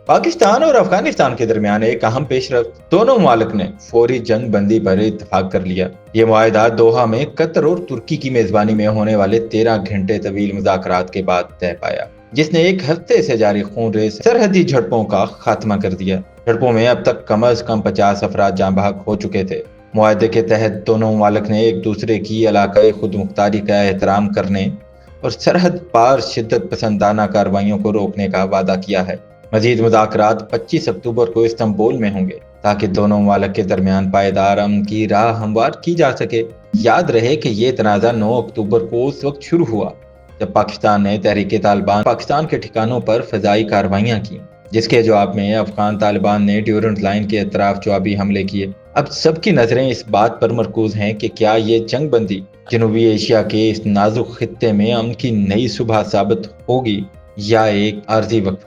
पाकिस्तान और अफगानिस्तान के दरमियान एक अहम पेशरफ्त, दोनों मुमालिक ने फौरी जंग बंदी पर इत्तफाक कर लिया। ये मुआहिदा दोहा में कतर और तुर्की की मेजबानी में होने वाले 13 घंटे तवील मुज़ाकरात के बाद तय पाया, जिसने एक हफ्ते से जारी खून रेज सरहदी झड़पों का खात्मा कर दिया। झड़पों में अब तक कम अज कम 50 अफराद जाँ बहक हो चुके थे। मुआहिदे के तहत दोनों मुमालिक ने एक दूसरे की इलाकाई खुद मुख्तारी का एहतराम करने और सरहद पार शिद्दत पसंदाना कार्रवाइयों को रोकने का वादा किया है। मजीद मुज़ाकरात 25 अक्टूबर को इस्तांबुल में होंगे ताकि दोनों मुमालिक के दरमियान पायदार अमन की राह हमवार की जा सके। याद रहे कि ये तनाज़ा 9 अक्टूबर को उस वक्त शुरू हुआ जब पाकिस्तान ने तहरीक तालिबान पाकिस्तान के ठिकानों पर फजाई कार्रवाइयाँ की, जिसके जवाब में अफगान तालिबान ने ड्यूरेंट लाइन के अतराफ जवाबी हमले किए। अब सबकी नजरें इस बात पर मरकूज हैं कि क्या ये जंग बंदी जनूबी एशिया के इस नाजुक खित्ते में अमन की नई सुबह साबित होगी या एक आर्जी वक्फा।